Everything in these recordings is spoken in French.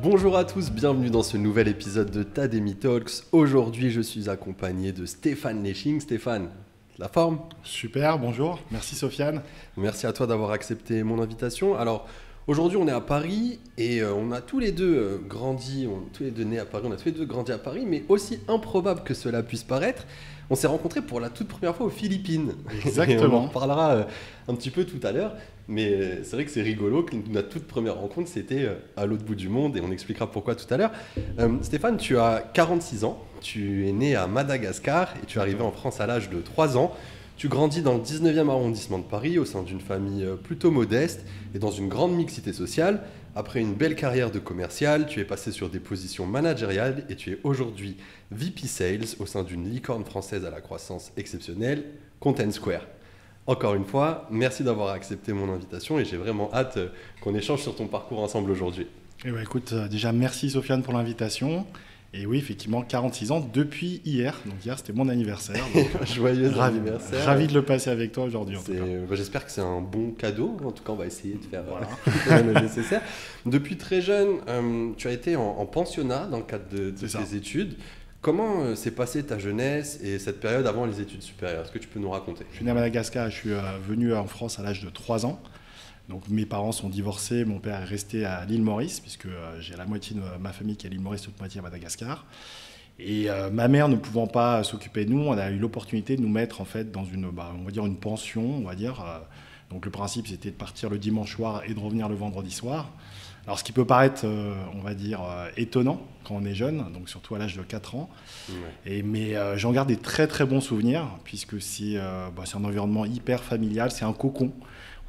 Bonjour à tous, bienvenue dans ce nouvel épisode de Tademi Talks. Aujourd'hui, je suis accompagné de Stéphane Leching. Stéphane, la forme? Super, bonjour, merci Sofiane. Merci à toi d'avoir accepté mon invitation. Alors, aujourd'hui, on est à Paris et on a tous les deux grandi, tous les deux nés à Paris, on a tous les deux grandi à Paris, mais aussi improbable que cela puisse paraître, on s'est rencontrés pour la toute première fois aux Philippines. Exactement. Et on en reparlera un petit peu tout à l'heure. Mais c'est vrai que c'est rigolo que notre toute première rencontre, c'était à l'autre bout du monde et on expliquera pourquoi tout à l'heure. Stéphane, tu as 46 ans, tu es né à Madagascar et tu es arrivé en France à l'âge de 3 ans. Tu grandis dans le 19e arrondissement de Paris au sein d'une famille plutôt modeste et dans une grande mixité sociale. Après une belle carrière de commercial, tu es passé sur des positions managériales et tu es aujourd'hui VP Sales au sein d'une licorne française à la croissance exceptionnelle, Content Square. Encore une fois, merci d'avoir accepté mon invitation et j'ai vraiment hâte qu'on échange sur ton parcours ensemble aujourd'hui. Eh ben, écoute, déjà merci Sofiane pour l'invitation. Et oui, effectivement, 46 ans depuis hier. Donc hier, c'était mon anniversaire. Joyeux anniversaire. Ravi de le passer avec toi aujourd'hui. J'espère que c'est un bon cadeau. En tout cas, on va essayer de faire le nécessaire. Depuis très jeune, tu as été en pensionnat dans le cadre de tes études. Comment s'est passée ta jeunesse et cette période avant les études supérieures? Est-ce que tu peux nous raconter? Je suis né à Madagascar, je suis venu en France à l'âge de 3 ans. Donc mes parents sont divorcés, mon père est resté à l'île Maurice, puisque j'ai la moitié de ma famille qui est à l'île Maurice, l'autre moitié à Madagascar. Et ma mère ne pouvant pas s'occuper de nous, on a eu l'opportunité de nous mettre en fait dans une, on va dire une pension, on va dire. Donc le principe c'était de partir le dimanche soir et de revenir le vendredi soir. Alors ce qui peut paraître, on va dire, étonnant quand on est jeune, donc surtout à l'âge de 4 ans. Ouais. Mais j'en garde des très très bons souvenirs, puisque c'est un environnement hyper familial, c'est un cocon.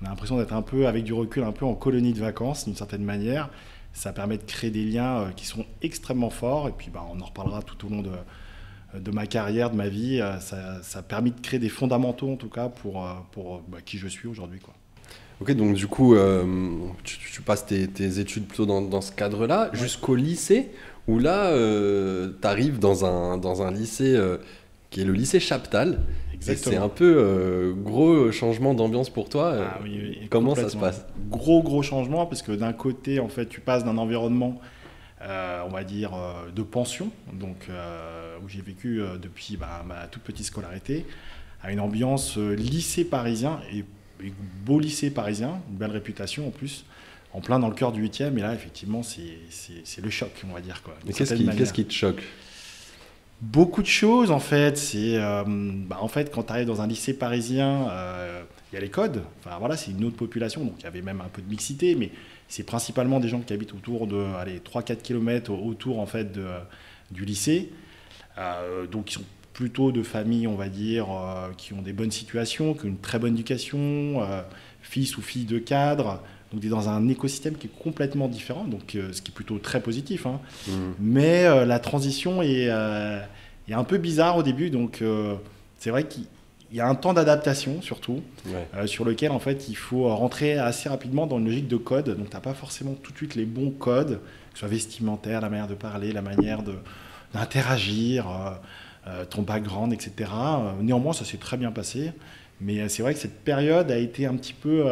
On a l'impression d'être un peu, avec du recul, un peu en colonie de vacances, d'une certaine manière. Ça permet de créer des liens qui sont extrêmement forts, et puis on en reparlera tout au long de ma carrière, de ma vie. Ça a permis de créer des fondamentaux, en tout cas, pour qui je suis aujourd'hui, quoi. Ok, donc du coup, tu passes tes études plutôt dans ce cadre-là, ouais, jusqu'au lycée, où là, tu arrives dans un lycée qui est le lycée Chaptal. Exactement. Et c'est un peu gros changement d'ambiance pour toi. Oui, comment ça se passe? Gros changement, parce que d'un côté, en fait, tu passes d'un environnement, on va dire, de pension, donc, où j'ai vécu depuis ma toute petite scolarité, à une ambiance lycée parisien, et beau lycée parisien, une belle réputation en plus, en plein dans le cœur du 8e. Et là, effectivement, c'est le choc, on va dire, quoi. Mais qu'est-ce qui te choque? Beaucoup de choses, en fait. C'est, en fait, quand tu arrives dans un lycée parisien, il y a les codes. Enfin, voilà, c'est une autre population. Donc, il y avait même un peu de mixité, mais c'est principalement des gens qui habitent autour de 3-4 km autour, en fait, du lycée. Donc, ils sont plutôt de familles, on va dire, qui ont des bonnes situations, qui ont une très bonne éducation, fils ou filles de cadres. Donc, tu es dans un écosystème qui est complètement différent, donc, ce qui est plutôt très positif. Hein. Mais la transition est un peu bizarre au début. Donc, c'est vrai qu'il y a un temps d'adaptation, surtout, ouais, sur lequel, en fait, il faut rentrer assez rapidement dans une logique de code. Donc, tu n'as pas forcément tout de suite les bons codes, que ce soit vestimentaire, la manière de parler, la manière d'interagir, ton background, etc. Néanmoins, ça s'est très bien passé. Mais c'est vrai que cette période a été un petit peu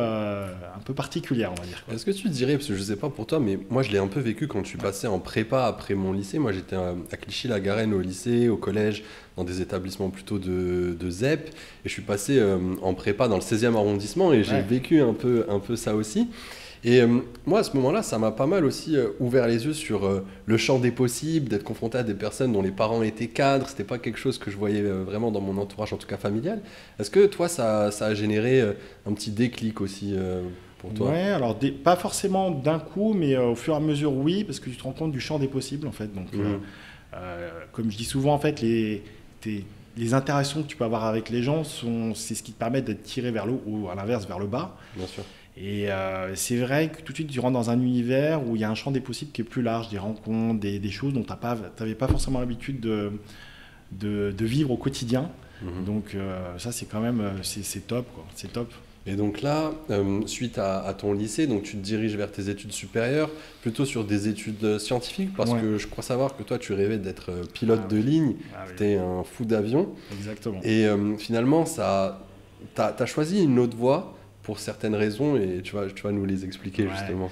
particulière, on va dire. Est-ce que tu dirais, parce que je ne sais pas pour toi, mais moi je l'ai un peu vécu quand je suis passé en prépa après mon lycée. Moi j'étais à Clichy-la-Garenne au lycée, au collège, dans des établissements plutôt de ZEP. Et je suis passé en prépa dans le 16e arrondissement et j'ai vécu un peu ça aussi. Et moi, à ce moment-là, ça m'a pas mal aussi ouvert les yeux sur le champ des possibles, d'être confronté à des personnes dont les parents étaient cadres. C'était pas quelque chose que je voyais vraiment dans mon entourage, en tout cas familial. Est-ce que toi, ça a généré un petit déclic aussi pour toi? Ouais, alors pas forcément d'un coup, mais au fur et à mesure, oui, parce que tu te rends compte du champ des possibles, en fait. Donc, comme je dis souvent, en fait, les interactions que tu peux avoir avec les gens, c'est ce qui te permet d'être tiré vers le haut ou à l'inverse vers le bas. Bien sûr. Et c'est vrai que tout de suite, tu rentres dans un univers où il y a un champ des possibles qui est plus large, des rencontres, des choses dont tu n'avais pas forcément l'habitude de vivre au quotidien. Donc ça, c'est quand même c'est top, quoi. C'est top. Et donc là, suite à ton lycée, donc tu te diriges vers tes études supérieures, plutôt sur des études scientifiques, parce que je crois savoir que toi, tu rêvais d'être pilote de ligne, tu es un fou d'avion. Exactement. Et finalement, tu as choisi une autre voie pour certaines raisons et tu vas nous les expliquer justement.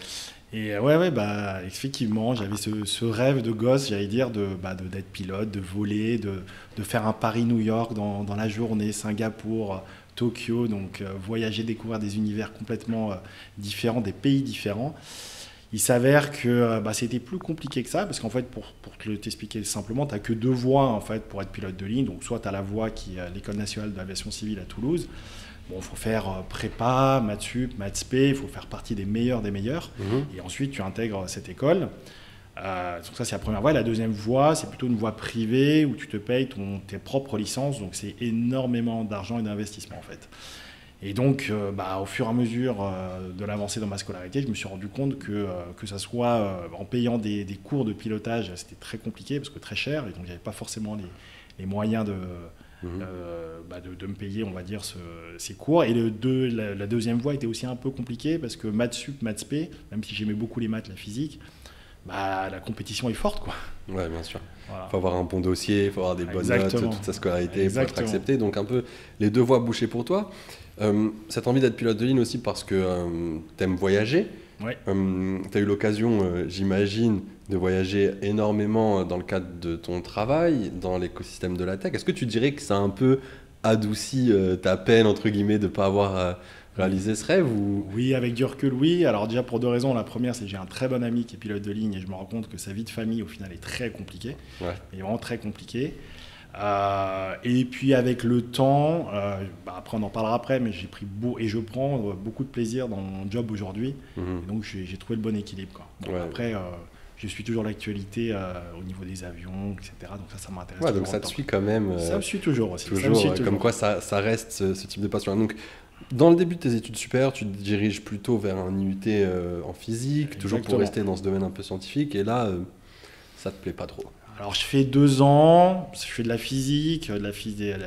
Et bah, effectivement, j'avais ce rêve de gosse, j'allais dire, d'être pilote, de voler, de faire un Paris-New York dans la journée, Singapour, Tokyo, donc voyager, découvrir des univers complètement différents, des pays différents. Il s'avère que c'était plus compliqué que ça, parce qu'en fait, pour t'expliquer simplement, tu n'as que 2 voies en fait, pour être pilote de ligne. Donc, soit tu as la voie qui est l'École nationale de l'aviation civile à Toulouse. Bon, il faut faire prépa, maths sup, maths spé, il faut faire partie des meilleurs des meilleurs. Et ensuite, tu intègres cette école. Donc ça, c'est la première voie. La deuxième voie, c'est plutôt une voie privée où tu te payes tes propres licences. Donc, c'est énormément d'argent et d'investissement, en fait. Et donc, au fur et à mesure de l'avancée dans ma scolarité, je me suis rendu compte que ça soit en payant des cours de pilotage, c'était très compliqué parce que très cher. Et donc, j'avais pas forcément les moyens de me payer, on va dire, ces cours. Et la deuxième voie était aussi un peu compliquée parce que maths sup, maths spé, même si j'aimais beaucoup les maths, la physique, la compétition est forte, quoi. Ouais, bien sûr. Voilà. Il faut avoir un bon dossier, il faut avoir des bonnes notes, toute sa scolarité pour être accepté. Donc un peu les 2 voies bouchées pour toi. Cette envie d'être pilote de ligne aussi parce que tu aimes voyager. Ouais. Tu as eu l'occasion, j'imagine, de voyager énormément dans le cadre de ton travail, dans l'écosystème de la tech. Est-ce que tu dirais que ça a un peu adouci ta peine, entre guillemets, de ne pas avoir réalisé ce rêve ou... Oui, avec du recul, oui. Alors déjà pour 2 raisons. La première, c'est que j'ai un très bon ami qui est pilote de ligne et je me rends compte que sa vie de famille, au final, est très compliquée. Ouais. Elle est vraiment très compliquée. Et puis avec le temps, après on en parlera après, mais j'ai pris et je prends beaucoup de plaisir dans mon job aujourd'hui. Et donc j'ai trouvé le bon équilibre, quoi. Bon, après, je suis toujours l'actualité au niveau des avions, etc. Donc ça m'intéresse. Ouais, donc ça te suit quand même. Ça me suit toujours aussi. Toujours. Comme quoi ça reste ce type de passion. Donc dans le début de tes études supérieures, tu te diriges plutôt vers un IUT en physique, toujours pour rester dans ce domaine un peu scientifique. Et là, ça te plaît pas trop. Alors je fais 2 ans, je fais de la physique,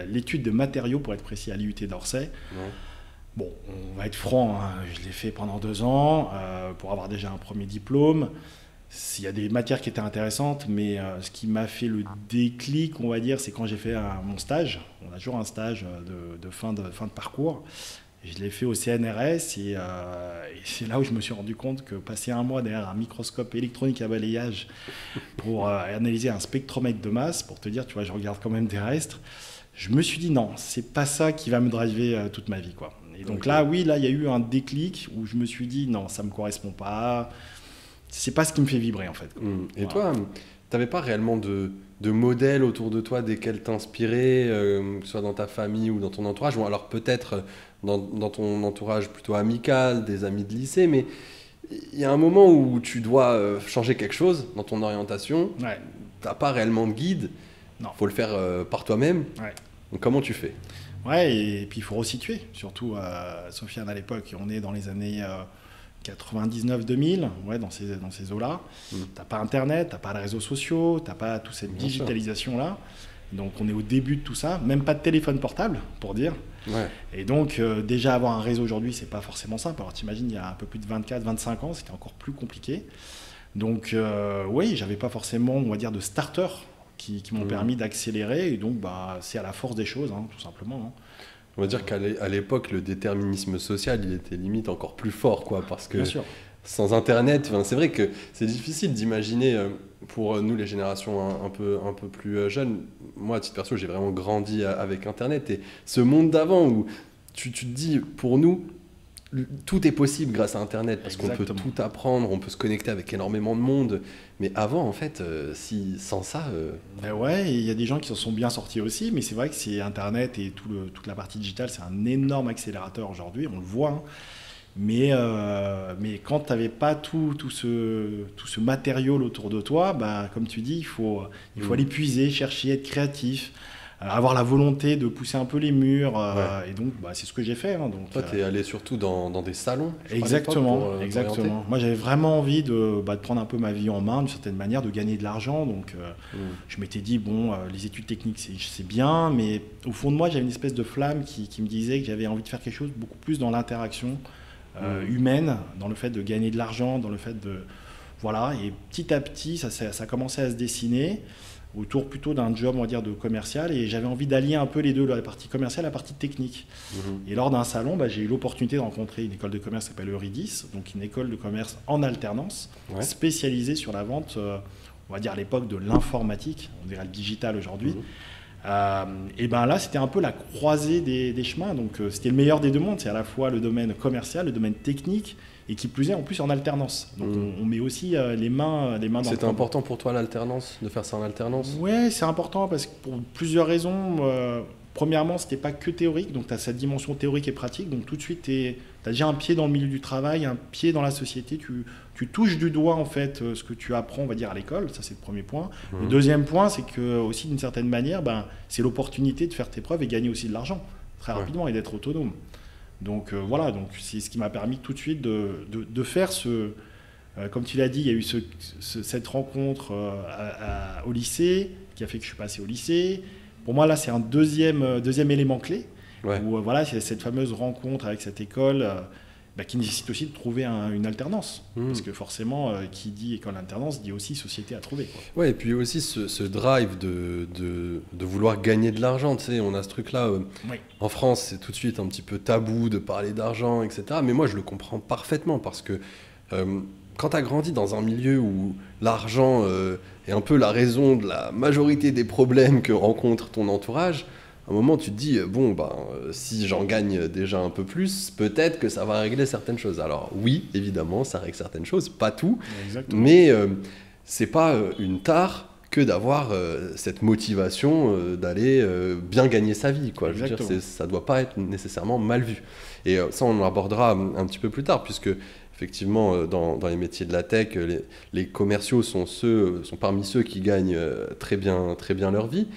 l'étude de matériaux pour être précis à l'IUT d'Orsay. Ouais. Bon, on va être franc, hein, je l'ai fait pendant 2 ans pour avoir déjà un premier diplôme. Il y a des matières qui étaient intéressantes, mais ce qui m'a fait le déclic, on va dire, c'est quand j'ai fait mon stage. On a toujours un stage de fin de parcours. Je l'ai fait au CNRS et c'est là où je me suis rendu compte que passer 1 mois derrière un microscope électronique à balayage pour analyser un spectromètre de masse, pour te dire, tu vois, je regarde quand même terrestre, je me suis dit non, c'est pas ça qui va me driver toute ma vie, quoi. Et donc là, il y a eu un déclic où je me suis dit non, ça me correspond pas, c'est pas ce qui me fait vibrer en fait. Et toi, t'avais pas réellement de modèles autour de toi desquels t'inspirer, que ce soit dans ta famille ou dans ton entourage, ou alors peut-être dans ton entourage plutôt amical, des amis de lycée, mais il y a un moment où tu dois changer quelque chose dans ton orientation, t'as pas réellement de guide, il faut le faire par toi-même, donc comment tu fais ? Ouais, et puis il faut resituer, surtout Sofiane à l'époque, on est dans les années 99-2000, dans ces eaux-là. T'as pas Internet, t'as pas les réseaux sociaux, t'as pas toute cette digitalisation-là. Donc on est au début de tout ça, même pas de téléphone portable, pour dire. Ouais. Et donc déjà avoir un réseau aujourd'hui, c'est pas forcément simple. Alors t'imagines, il y a un peu plus de 24-25 ans, c'était encore plus compliqué. Donc j'avais pas forcément, on va dire, de starter qui m'ont permis d'accélérer. Et donc c'est à la force des choses, tout simplement. On va dire qu'à l'époque, le déterminisme social, il était limite encore plus fort, quoi, parce que sans Internet, c'est vrai que c'est difficile d'imaginer, pour nous, les générations un peu plus jeunes. Moi, à titre perso, j'ai vraiment grandi avec Internet. Et ce monde d'avant où tu te dis, pour nous, tout est possible grâce à Internet, parce qu'on peut tout apprendre, on peut se connecter avec énormément de monde. Mais avant, en fait, sans ça... il y a des gens qui s'en sont bien sortis aussi, mais c'est vrai que c'est Internet et toute la partie digitale, c'est un énorme accélérateur aujourd'hui, on le voit. Mais quand tu n'avais pas tout ce matériel autour de toi, comme tu dis, il faut aller puiser, chercher, être créatif, avoir la volonté de pousser un peu les murs. Et donc, c'est ce que j'ai fait. Donc, toi, tu es allé surtout dans des salons. Exactement. Moi, j'avais vraiment envie de prendre un peu ma vie en main, d'une certaine manière, de gagner de l'argent. Donc, je m'étais dit, les études techniques, c'est bien, mais au fond de moi, j'avais une espèce de flamme qui me disait que j'avais envie de faire quelque chose beaucoup plus dans l'interaction humaine, dans le fait de gagner de l'argent, dans le fait de... Voilà, et petit à petit, ça commençait à se dessiner. autour plutôt d'un job, on va dire, de commercial. Et j'avais envie d'allier un peu les deux, la partie commerciale et la partie technique. Et lors d'un salon, j'ai eu l'opportunité de rencontrer une école de commerce qui s'appelle Euridis, donc une école de commerce en alternance, spécialisée sur la vente, on va dire à l'époque de l'informatique, on dirait le digital aujourd'hui. Et là, c'était un peu la croisée des chemins. Donc, c'était le meilleur des deux mondes. C'est à la fois le domaine commercial, le domaine technique, et qui plus est en plus en alternance. Donc, on met aussi les mains dans le C'était important pour toi l'alternance, de faire ça en alternance? Ouais, c'est important parce que pour plusieurs raisons. Premièrement, c'était pas que théorique, donc tu as cette dimension théorique et pratique. Donc, tout de suite, tu as déjà un pied dans le milieu du travail, un pied dans la société. Tu touches du doigt en fait ce que tu apprends, on va dire, à l'école. Ça, c'est le premier point. Le deuxième point, c'est que aussi d'une certaine manière, c'est l'opportunité de faire tes preuves et gagner aussi de l'argent très rapidement et d'être autonome. Donc voilà, donc c'est ce qui m'a permis tout de suite de faire comme tu l'as dit, il y a eu cette rencontre au lycée qui a fait que je suis passé au lycée. Pour moi, là, c'est un deuxième élément clé. Où voilà, c'est cette fameuse rencontre avec cette école qui nécessite aussi de trouver une alternance. Parce que forcément, qui dit école alternance dit aussi société à trouver, quoi. Ouais, et puis aussi ce drive de vouloir gagner de l'argent. Tu sais, on a ce truc-là. En France, c'est tout de suite un petit peu tabou de parler d'argent, etc. Mais moi, je le comprends parfaitement parce que quand tu as grandi dans un milieu où l'argent est un peu la raison de la majorité des problèmes que rencontre ton entourage, à un moment, tu te dis, si j'en gagne déjà un peu plus, peut-être que ça va régler certaines choses. Alors oui, évidemment, ça règle certaines choses, pas tout. Exactement. Mais c'est pas une tare que d'avoir cette motivation d'aller bien gagner sa vie, quoi. Je veux dire, ça doit pas être nécessairement mal vu. Et ça, on en abordera un petit peu plus tard, puisque effectivement, dans les métiers de la tech, les commerciaux sont parmi ceux qui gagnent très bien leur vie.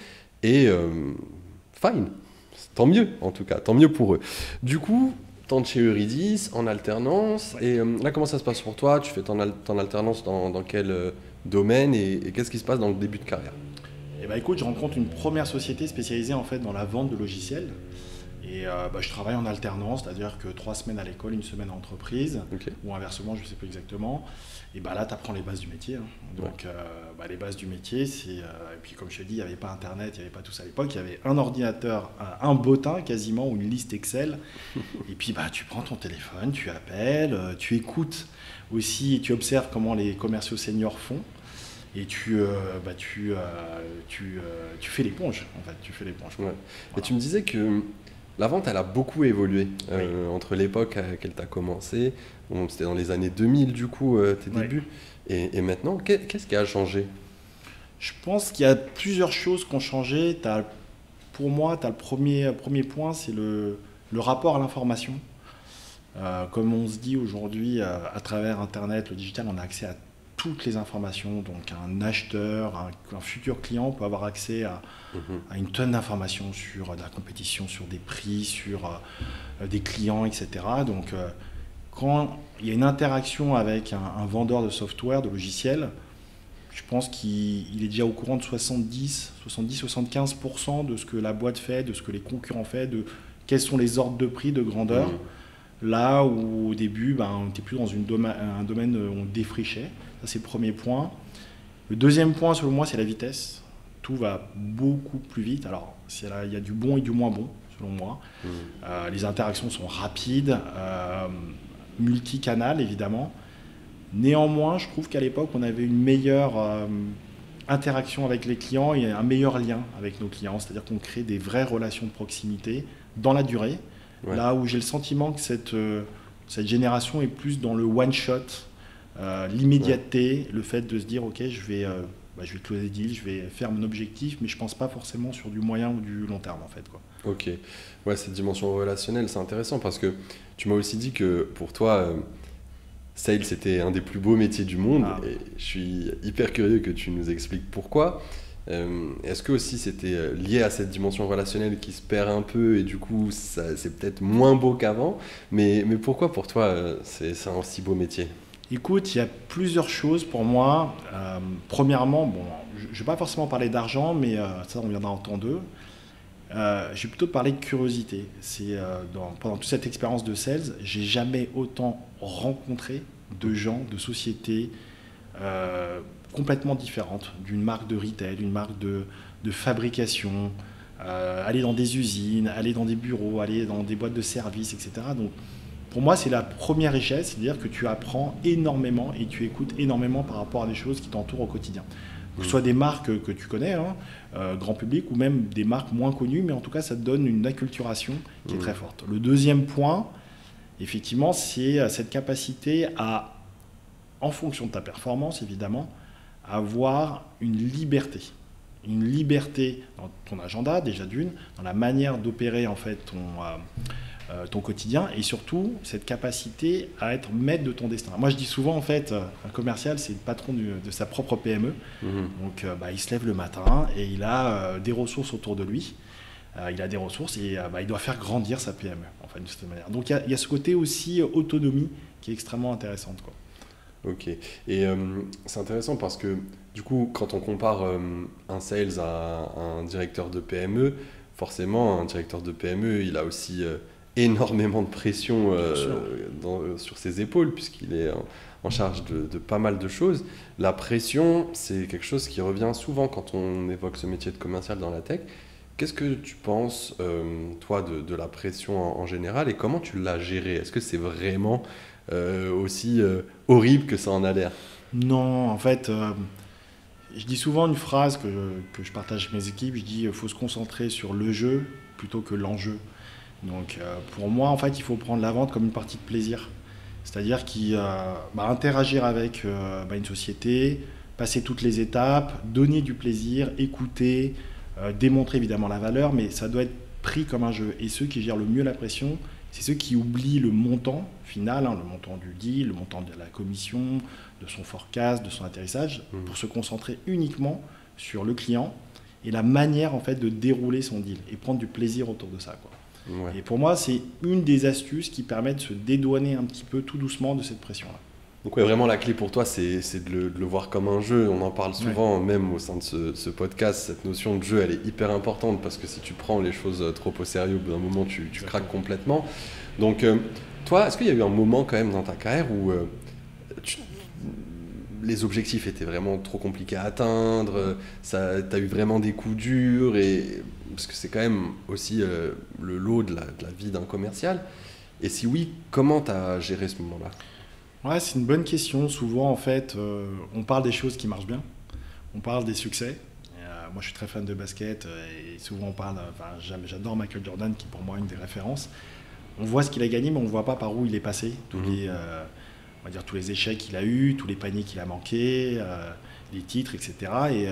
Et fine, tant mieux en tout cas, tant mieux pour eux. Du coup, t'entres chez Euridis en alternance. Et là, comment ça se passe pour toi? Tu fais ton alternance dans quel domaine et qu'est-ce qui se passe dans le début de carrière? Écoute, je rencontre une première société spécialisée en fait dans la vente de logiciels. Et je travaille en alternance, c'est-à-dire que 3 semaines à l'école, 1 semaine en entreprise, ou inversement, je ne sais pas exactement. Et là, tu apprends les bases du métier. Donc, les bases du métier, c'est... et puis, comme je te dis, il n'y avait pas Internet, il n'y avait pas tout ça à l'époque. Il y avait un ordinateur, un bottin quasiment, ou une liste Excel. Et puis, tu prends ton téléphone, tu appelles, tu écoutes aussi, tu observes comment les commerciaux seniors font. Et tu fais l'éponge, en fait. Tu fais l'éponge. Ouais. Voilà. Et tu me disais que la vente, elle a beaucoup évolué entre l'époque à laquelle tu as commencé. Bon, c'était dans les années 2000, du coup, tes débuts. Et maintenant, qu'est-ce qui a changé? Je pense qu'il y a plusieurs choses qui ont changé. Pour moi, le premier point, c'est le rapport à l'information. Comme on se dit aujourd'hui, à travers Internet, le digital, on a accès à toutes les informations. Donc un acheteur, un futur client peut avoir accès à une tonne d'informations sur la compétition, sur des prix, sur des clients, etc. Donc quand il y a une interaction avec un vendeur de software, de logiciel, je pense qu'il est déjà au courant de 70-75% de ce que la boîte fait, de ce que les concurrents font, de quels sont les ordres de prix, de grandeur. Là où au début, on était plus dans un domaine où on défrichait. Ça, c'est le premier point. Le deuxième point, selon moi, c'est la vitesse. Tout va beaucoup plus vite. Alors, il y a du bon et du moins bon, selon moi. Les interactions sont rapides, multicanales, évidemment. Néanmoins, je trouve qu'à l'époque, on avait une meilleure interaction avec les clients et un meilleur lien avec nos clients. C'est-à-dire qu'on crée des vraies relations de proximité dans la durée. Là où j'ai le sentiment que cette génération est plus dans le one-shot, l'immédiateté, le fait de se dire ok, je vais closer des deals, je vais faire mon objectif, mais je ne pense pas forcément sur du moyen ou du long terme en fait, quoi. Ok, ouais, cette dimension relationnelle, c'est intéressant parce que tu m'as aussi dit que pour toi, sales c'était un des plus beaux métiers du monde et je suis hyper curieux que tu nous expliques pourquoi. Est-ce que aussi c'était lié à cette dimension relationnelle qui se perd un peu et du coup c'est peut-être moins beau qu'avant, mais pourquoi pour toi c'est un si beau métier? Écoute, il y a plusieurs choses pour moi. Premièrement, je ne vais pas forcément parler d'argent, mais ça on viendra en temps d'eux. Je vais plutôt parler de curiosité. Pendant toute cette expérience de sales, j'ai jamais autant rencontré de gens, de sociétés, complètement différente d'une marque de retail, d'une marque de fabrication, aller dans des usines, aller dans des bureaux, aller dans des boîtes de services, etc. Donc, pour moi, c'est la première richesse, c'est-à-dire que tu apprends énormément et tu écoutes énormément par rapport à des choses qui t'entourent au quotidien. Que ce soit des marques que tu connais, grand public, ou même des marques moins connues, mais en tout cas, ça te donne une acculturation qui est très forte. Le deuxième point, effectivement, c'est cette capacité à, en fonction de ta performance, évidemment, avoir une liberté. Une liberté dans ton agenda, déjà d'une, dans la manière d'opérer en fait ton quotidien, et surtout cette capacité à être maître de ton destin. Moi je dis souvent en fait, un commercial c'est le patron de sa propre PME, donc il se lève le matin et il a des ressources autour de lui, il a des ressources et il doit faire grandir sa PME en fait, de cette manière. Donc il y a ce côté aussi autonomie qui est extrêmement intéressante, quoi. Ok, et c'est intéressant parce que du coup quand on compare un sales à un directeur de PME, forcément un directeur de PME il a aussi énormément de pression sur ses épaules puisqu'il est en charge de pas mal de choses. La pression, c'est quelque chose qui revient souvent quand on évoque ce métier de commercial dans la tech. Qu'est-ce que tu penses, toi, de la pression en général et comment tu l'as gérée? Est-ce que c'est vraiment aussi horrible que ça en a l'air? Non, en fait, je dis souvent une phrase que je partage avec mes équipes, je dis il faut se concentrer sur le jeu plutôt que l'enjeu. Donc pour moi, en fait, il faut prendre la vente comme une partie de plaisir. C'est-à-dire interagir avec une société, passer toutes les étapes, donner du plaisir, écouter, démontrer évidemment la valeur, mais ça doit être pris comme un jeu. Et ceux qui gèrent le mieux la pression, c'est ceux qui oublient le montant final, le montant du deal, le montant de la commission, de son forecast, de son atterrissage, pour se concentrer uniquement sur le client et la manière en fait de dérouler son deal et prendre du plaisir autour de ça, quoi. Ouais. Et pour moi, c'est une des astuces qui permet de se dédouaner un petit peu tout doucement de cette pression-là. Donc ouais, vraiment la clé pour toi, c'est de le voir comme un jeu. On en parle souvent, même au sein de ce podcast, cette notion de jeu, elle est hyper importante parce que si tu prends les choses trop au sérieux, au bout d'un moment, tu craques complètement. Donc toi, est-ce qu'il y a eu un moment quand même dans ta carrière où les objectifs étaient vraiment trop compliqués à atteindre, tu as eu vraiment des coups durs parce que c'est quand même aussi le lot de la vie d'un commercial. Et si oui, comment tu as géré ce moment-là? Ouais, c'est une bonne question. Souvent, en fait, on parle des choses qui marchent bien. On parle des succès. Moi, je suis très fan de basket et souvent on parle... j'adore Michael Jordan, qui est pour moi une des références. On voit ce qu'il a gagné, mais on ne voit pas par où il est passé. Tous les échecs qu'il a eus, tous les paniers qu'il a manqués, les titres, etc. Et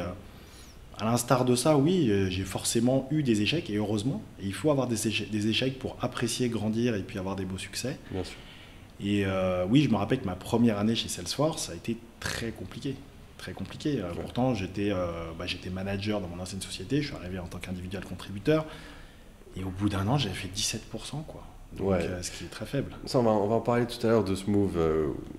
à l'instar de ça, oui, j'ai forcément eu des échecs, et heureusement. Et il faut avoir des échecs pour apprécier, grandir et puis avoir des beaux succès. Bien sûr. Et oui, je me rappelle que ma première année chez Salesforce, ça a été très compliqué. Très compliqué. Ouais. Pourtant, j'étais manager dans mon ancienne société. Je suis arrivé en tant qu'individuel contributeur. Et au bout d'un an, j'avais fait 17%, quoi. Donc, ce qui est très faible. Ça, on va en parler tout à l'heure de ce move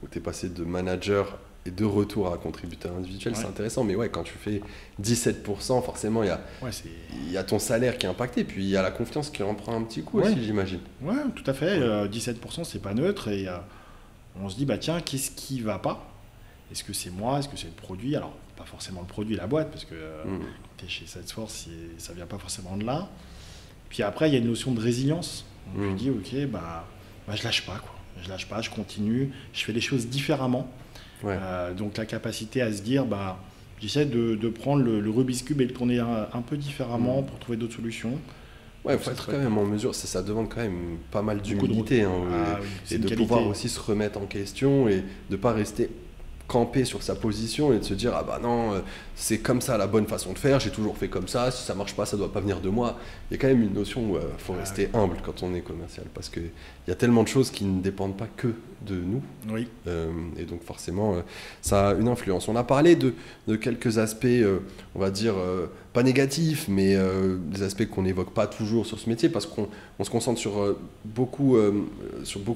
où tu es passé de manager et de retour à contributeur individuel. Ouais. C'est intéressant. Mais ouais, quand tu fais 17%, forcément, il y a ton salaire qui est impacté. Puis il y a la confiance qui en prend un petit coup aussi, j'imagine. Oui, tout à fait. 17%, c'est pas neutre. Et on se dit, tiens, qu'est-ce qui va pas? Est-ce que c'est moi? Est-ce que c'est le produit? Alors, pas forcément le produit et la boîte, parce que quand tu es chez Salesforce, ça vient pas forcément de là. Puis après, il y a une notion de résilience. Donc, je dis, ok, je lâche pas, quoi. Je lâche pas, je continue, je fais les choses différemment. Ouais. Donc, la capacité à se dire, j'essaie de prendre le Rubik's Cube et le tourner un peu différemment pour trouver d'autres solutions. Ouais, il faut être quand même en mesure, ça demande quand même pas mal d'humilité et de pouvoir aussi se remettre en question et de ne pas rester camper sur sa position et de se dire non, c'est comme ça la bonne façon de faire, j'ai toujours fait comme ça, si ça marche pas, ça doit pas venir de moi. Il y a quand même une notion où il faut rester humble quand on est commercial parce qu'il y a tellement de choses qui ne dépendent pas que de nous. Oui. Et donc forcément, ça a une influence. On a parlé de quelques aspects, on va dire, pas négatifs, mais des aspects qu'on n'évoque pas toujours sur ce métier parce qu'on se concentre sur beaucoup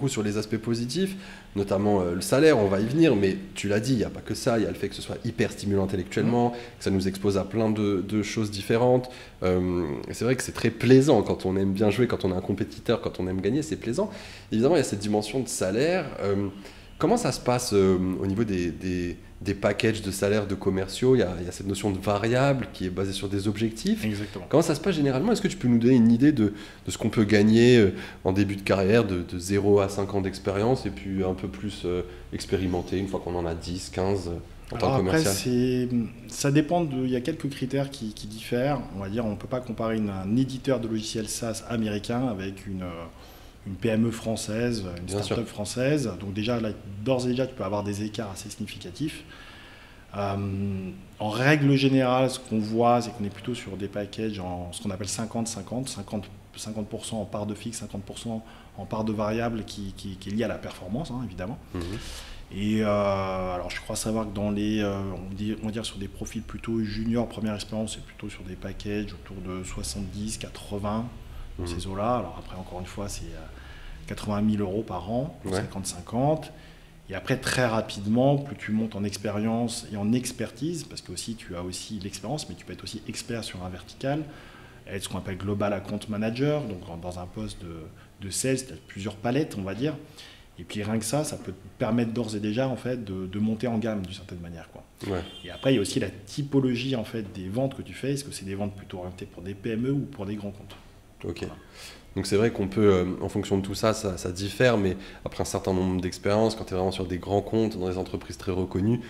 sur les aspects positifs, notamment le salaire, on va y venir, mais tu l'as dit, il n'y a pas que ça, il y a le fait que ce soit hyper stimulant intellectuellement, que ça nous expose à plein de choses différentes. Et c'est vrai que c'est très plaisant quand on aime bien jouer, quand on est un compétiteur, quand on aime gagner, c'est plaisant. Évidemment, il y a cette dimension de salaire. Comment ça se passe au niveau des packages de salaire de commerciaux? Il y a cette notion de variable qui est basée sur des objectifs. Exactement. Comment ça se passe généralement? Est-ce que tu peux nous donner une idée de ce qu'on peut gagner en début de carrière, de 0 à 5 ans d'expérience, et puis un peu plus expérimenté, une fois qu'on en a 10, 15 en tant que Après, commercial? ça dépend il y a quelques critères qui diffèrent. On va dire, on ne peut pas comparer un éditeur de logiciels SaaS américain avec une PME française, une Bien start-up sûr. française. Donc déjà, là, d'ores et déjà, tu peux avoir des écarts assez significatifs. En règle générale, ce qu'on voit, c'est qu'on est plutôt sur des packages en ce qu'on appelle 50-50, 50% en part de fixe, 50% en part de variable qui est liée à la performance, hein, évidemment. Mhm. Et alors, je crois savoir que dans on va dire sur des profils plutôt juniors, première expérience, c'est plutôt sur des packages autour de 70, 80, dans ces eaux-là. Alors après, encore une fois, c'est 80 000 euros par an, pour Ouais. 50-50. Et après, très rapidement, plus tu montes en expérience et en expertise, parce que aussi, tu as aussi l'expérience, mais tu peux être aussi expert sur un vertical, être ce qu'on appelle Global Account Manager, donc dans un poste de sales, tu as plusieurs palettes, on va dire. Et puis rien que ça peut te permettre d'ores et déjà en fait, de monter en gamme d'une certaine manière, quoi. Ouais. Et après, il y a aussi la typologie en fait, des ventes que tu fais. Est-ce que c'est des ventes plutôt orientées pour des PME ou pour des grands comptes? Ok. Voilà. Donc c'est vrai qu'on peut, en fonction de tout ça, ça diffère, mais après un certain nombre d'expériences, quand tu es vraiment sur des grands comptes, dans des entreprises très reconnues,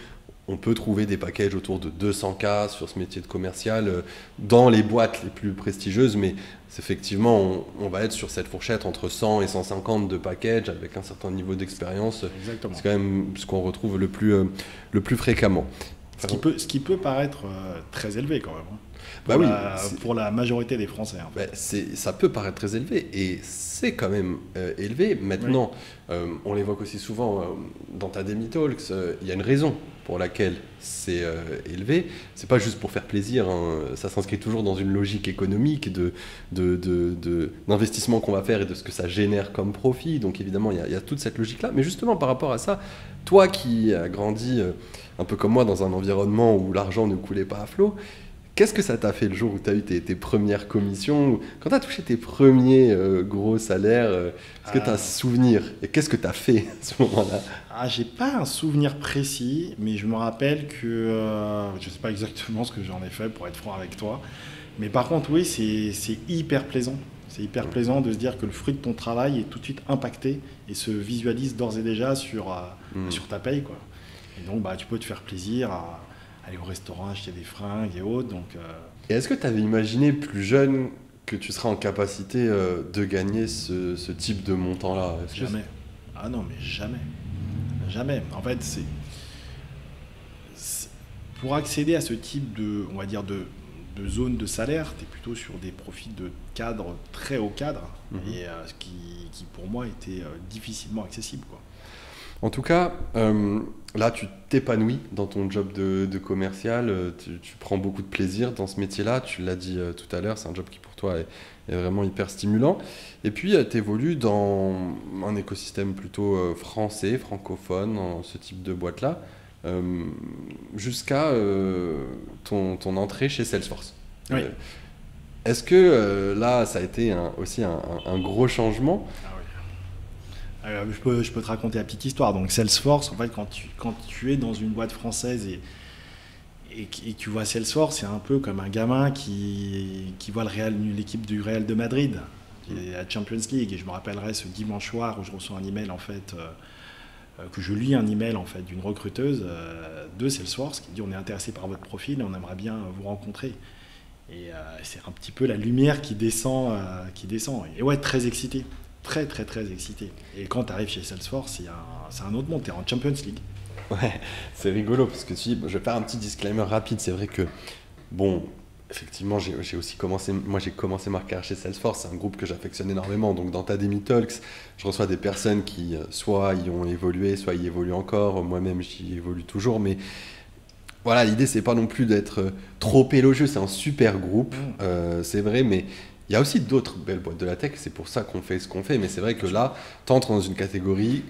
on peut trouver des packages autour de 200K sur ce métier de commercial dans les boîtes les plus prestigieuses, mais effectivement, on va être sur cette fourchette entre 100 et 150 de packages avec un certain niveau d'expérience. Exactement. C'est quand même ce qu'on retrouve le plus fréquemment. Ce qui peut paraître très élevé quand même, hein, Bah oui, pour la majorité des Français, en fait. ça peut paraître très élevé et c'est quand même élevé. Maintenant, on l'évoque aussi souvent dans ta Demi Talks, il y a une raison pour laquelle c'est élevé. C'est pas juste pour faire plaisir, hein. Ça s'inscrit toujours dans une logique économique d'investissement qu'on va faire et de ce que ça génère comme profit. Donc évidemment, il y a toute cette logique-là. Mais justement, par rapport à ça, toi qui as grandi un peu comme moi dans un environnement où l'argent ne coulait pas à flot, qu'est-ce que ça t'a fait le jour où tu as eu tes premières commissions? Quand tu as touché tes premiers gros salaires, est-ce que tu as un souvenir? Et qu'est-ce que tu as fait à ce moment-là? J'ai pas un souvenir précis, mais je me rappelle que je sais pas exactement ce que j'en ai fait pour être franc avec toi. Mais par contre, oui, c'est hyper plaisant. C'est hyper plaisant de se dire que le fruit de ton travail est tout de suite impacté et se visualise d'ores et déjà sur ta paye, quoi. Et donc, tu peux te faire plaisir à aller au restaurant, acheter des fringues et autres. Donc, Et est-ce que tu avais imaginé plus jeune que tu serais en capacité de gagner ce type de montant-là? jamais. Ah non, mais jamais. Jamais. En fait, pour accéder à ce type on va dire, de zone de salaire, tu es plutôt sur des profils de cadre, très haut cadre, et ce qui, pour moi, était difficilement accessible, quoi. En tout cas, là, tu t'épanouis dans ton job de commercial, tu prends beaucoup de plaisir dans ce métier-là, tu l'as dit tout à l'heure, c'est un job qui pour toi est vraiment hyper stimulant. Et puis, tu évolues dans un écosystème plutôt français, francophone, dans ce type de boîte-là, jusqu'à ton entrée chez Salesforce. Oui. Est-ce que là, ça a été aussi un gros changement? Je peux te raconter la petite histoire. Donc Salesforce, en fait, quand tu es dans une boîte française et que tu vois Salesforce, c'est un peu comme un gamin qui voit l'équipe du Real de Madrid, la Champions League. Et je me rappellerai ce dimanche soir où je reçois un email, en fait, que je lis un email, en fait, d'une recruteuse de Salesforce qui dit: on est intéressé par votre profil et on aimerait bien vous rencontrer. Et c'est un petit peu la lumière qui descend. Et ouais, très excité. Très, très, très excité. Et quand tu arrives chez Salesforce, c'est un autre monde. Tu es en Champions League. Ouais, c'est rigolo parce que je vais faire un petit disclaimer rapide. C'est vrai que, bon, effectivement, j'ai commencé ma carrière chez Salesforce. C'est un groupe que j'affectionne énormément. Donc, dans ta Demi Talks, je reçois des personnes qui soit y ont évolué, soit y évoluent encore. Moi-même, j'y évolue toujours. Mais voilà, l'idée, c'est pas non plus d'être trop élogieux. C'est un super groupe, c'est vrai, mais il y a aussi d'autres belles boîtes de la tech, c'est pour ça qu'on fait ce qu'on fait, mais c'est vrai que là, tu entres dans une catégorie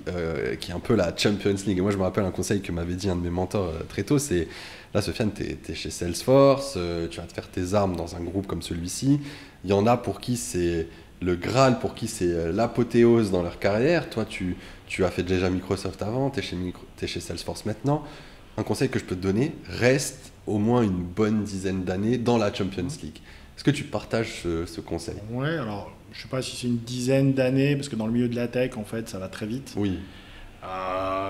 qui est un peu la Champions League. Et moi, je me rappelle un conseil que m'avait dit un de mes mentors très tôt, c'est là, Sofiane, tu es chez Salesforce, tu vas te faire tes armes dans un groupe comme celui-ci. Il y en a pour qui c'est le Graal, pour qui c'est l'apothéose dans leur carrière. Toi, tu Tu as fait déjà Microsoft avant, tu es chez Salesforce maintenant. Un conseil que je peux te donner, reste au moins une bonne dizaine d'années dans la Champions League. Est-ce que tu partages ce conseil? Ouais, alors je ne sais pas si c'est une dizaine d'années, parce que dans le milieu de la tech, en fait, ça va très vite. Oui.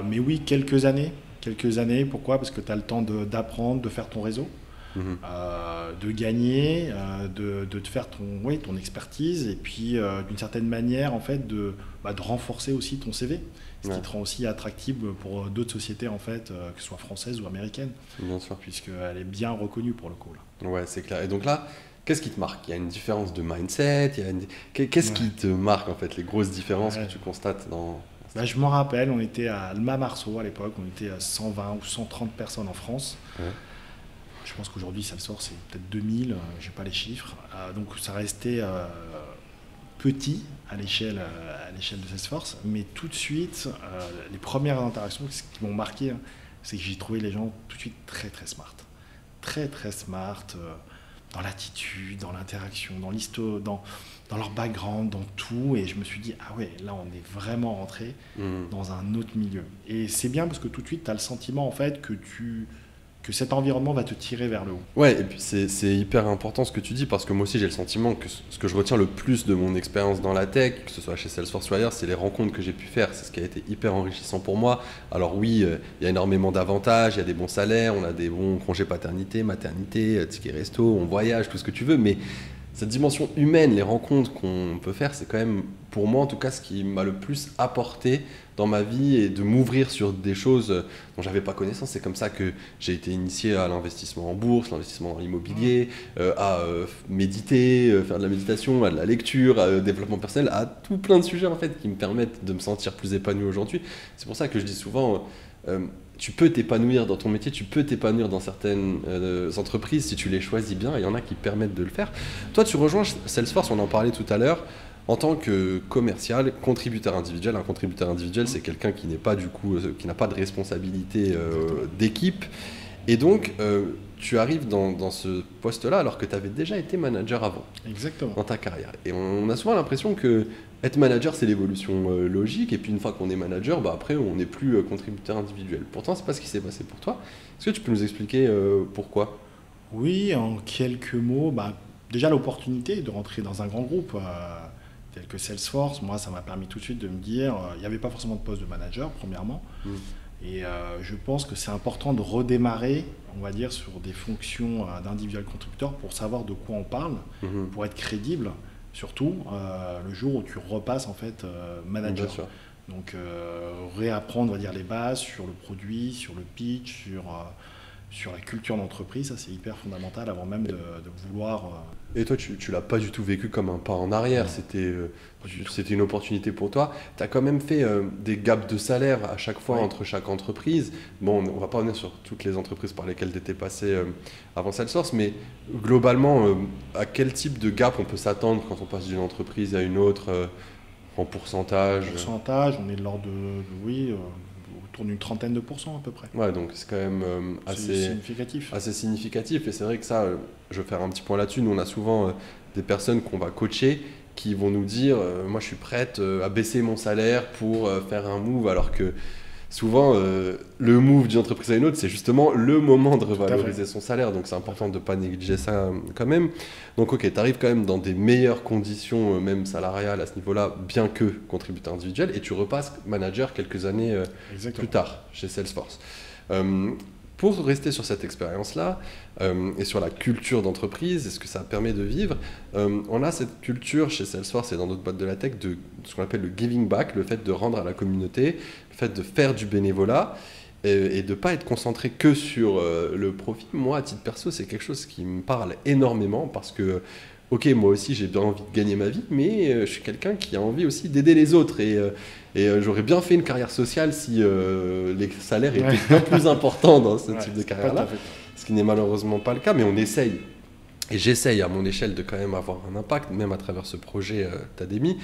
Mais oui, quelques années. Quelques années, pourquoi? Parce que tu as le temps d'apprendre, de faire ton réseau, de gagner, de te faire ton expertise, et puis d'une certaine manière, en fait, de renforcer aussi ton CV, ce qui te rend aussi attractif pour d'autres sociétés, en fait, que ce soit françaises ou américaines. Bien sûr. Puisqu'elle est bien reconnue pour le coup. Là. Ouais, c'est clair. Et donc là, qu'est-ce qui te marque? Il y a une différence de mindset, qu'est-ce qui te marque, en fait, les grosses différences que tu constates dans... Je m'en rappelle, on était à Alma Marceau à l'époque, on était à 120 ou 130 personnes en France. Ouais. Je pense qu'aujourd'hui, Salesforce, c'est peut-être 2000, je n'ai pas les chiffres. Donc ça restait petit à l'échelle de Salesforce, mais tout de suite, les premières interactions qui m'ont marqué, c'est que j'ai trouvé les gens tout de suite très très smart. Très très smart, dans l'attitude, dans l'interaction, dans l'histoire, dans leur background, dans tout, et je me suis dit, ah ouais, là on est vraiment rentré dans un autre milieu. Et c'est bien parce que tout de suite, tu as le sentiment en fait que cet environnement va te tirer vers le haut. Ouais, et puis c'est hyper important ce que tu dis, parce que moi aussi j'ai le sentiment que ce que je retiens le plus de mon expérience dans la tech, que ce soit chez Salesforce ou ailleurs, c'est les rencontres que j'ai pu faire, c'est ce qui a été hyper enrichissant pour moi. Alors oui, il y a énormément d'avantages, il y a des bons salaires, on a des bons congés paternité, maternité, tickets resto, on voyage, tout ce que tu veux, mais cette dimension humaine, les rencontres qu'on peut faire, c'est quand même, pour moi en tout cas, ce qui m'a le plus apporté dans ma vie et de m'ouvrir sur des choses dont j'avais pas connaissance. C'est comme ça que j'ai été initié à l'investissement en bourse, l'investissement dans l'immobilier, à méditer, faire de la méditation, à de la lecture, à développement personnel, à tout plein de sujets en fait qui me permettent de me sentir plus épanoui aujourd'hui. C'est pour ça que je dis souvent... tu peux t'épanouir dans ton métier, tu peux t'épanouir dans certaines entreprises si tu les choisis bien, et il y en a qui permettent de le faire. Toi, tu rejoins Salesforce, on en parlait tout à l'heure, en tant que commercial, contributeur individuel. Un contributeur individuel, c'est quelqu'un qui n'est pas du coup, qui n'a pas de responsabilité d'équipe. Et donc, tu arrives dans ce poste-là alors que tu avais déjà été manager avant. Exactement. Dans ta carrière. Et on a souvent l'impression que être manager, c'est l'évolution logique. Et puis une fois qu'on est manager, après, on n'est plus contributeur individuel. Pourtant, c'est pas ce qui s'est passé pour toi. Est-ce que tu peux nous expliquer pourquoi? Oui, en quelques mots. Déjà, l'opportunité de rentrer dans un grand groupe tel que Salesforce, moi, ça m'a permis tout de suite de me dire, il n'y avait pas forcément de poste de manager, premièrement. Et je pense que c'est important de redémarrer, on va dire, sur des fonctions d'individuel contributeur pour savoir de quoi on parle, pour être crédible, surtout le jour où tu repasses en fait manager. Donc réapprendre, on va dire, les bases sur le produit, sur le pitch, sur la culture d'entreprise, ça c'est hyper fondamental avant même de vouloir... Et toi, tu l'as pas du tout vécu comme un pas en arrière, c'était une opportunité pour toi. Tu as quand même fait des gaps de salaire à chaque fois entre chaque entreprise. Bon, on va pas revenir sur toutes les entreprises par lesquelles tu étais passé avant Salesforce, mais globalement, à quel type de gap on peut s'attendre quand on passe d'une entreprise à une autre en pourcentage? En pourcentage, on est de l'ordre de autour d'une 30% à peu près. Ouais, donc c'est quand même assez significatif. Et c'est vrai que ça, je vais faire un petit point là-dessus. Nous, on a souvent des personnes qu'on va coacher qui vont nous dire moi, je suis prête à baisser mon salaire pour faire un move, alors que souvent, le move d'une entreprise à une autre, c'est justement le moment de revaloriser son salaire. Donc, c'est important de ne pas négliger ça quand même. Donc, ok, tu arrives quand même dans des meilleures conditions, même salariales à ce niveau-là, bien que contributeur individuel, et tu repasses manager quelques années plus tard chez Salesforce. Pour rester sur cette expérience-là et sur la culture d'entreprise et ce que ça permet de vivre, on a cette culture chez Salesforce et dans d'autres boîtes de la tech de ce qu'on appelle le giving back, le fait de rendre à la communauté, le fait de faire du bénévolat et de ne pas être concentré que sur le profit. Moi, à titre perso, c'est quelque chose qui me parle énormément parce que ok, moi aussi j'ai bien envie de gagner ma vie, mais je suis quelqu'un qui a envie aussi d'aider les autres et j'aurais bien fait une carrière sociale si les salaires étaient bien plus importants dans ce type de carrière-là, ce qui n'est malheureusement pas le cas, mais on essaye. Et j'essaye à mon échelle de quand même avoir un impact, même à travers ce projet Tademy.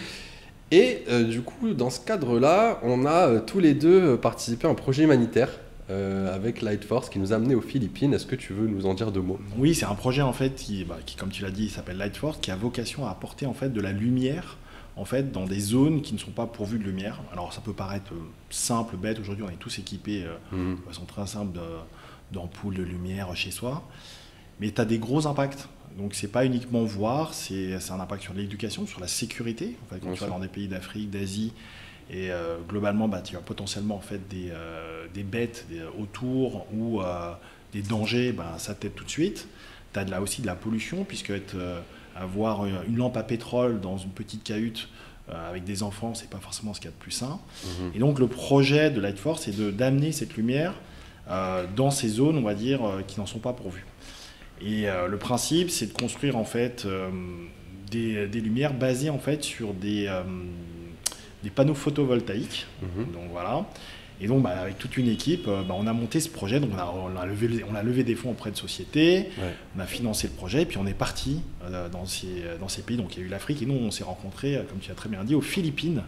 Et du coup, dans ce cadre-là, on a tous les deux participé à un projet humanitaire avec Lightforce qui nous a amenés aux Philippines. Est-ce que tu veux nous en dire deux mots? Oui, c'est un projet en fait qui comme tu l'as dit, s'appelle Lightforce, qui a vocation à apporter en fait de la lumière en fait, dans des zones qui ne sont pas pourvues de lumière. Alors ça peut paraître simple, bête, aujourd'hui on est tous équipés de façon très simple d'ampoules de lumière chez soi, mais tu as des gros impacts. Donc c'est pas uniquement voir, c'est un impact sur l'éducation, sur la sécurité. En fait, quand tu vas dans des pays d'Afrique, d'Asie, et globalement, tu as potentiellement en fait, des bêtes autour ou des dangers, ça t'aide tout de suite. Tu as là aussi de la pollution, puisque avoir une lampe à pétrole dans une petite cahute avec des enfants, c'est pas forcément ce qu'il y a de plus sain. Et donc le projet de Lightforce, c'est d'amener cette lumière dans ces zones, on va dire, qui n'en sont pas pourvues. Et le principe, c'est de construire en fait des lumières basées en fait sur des panneaux photovoltaïques. Donc voilà. Et donc avec toute une équipe, on a monté ce projet. Donc on a levé des fonds auprès de sociétés, on a financé le projet, et puis on est parti dans ces pays. Donc il y a eu l'Afrique, et nous on s'est rencontrés, comme tu as très bien dit, aux Philippines.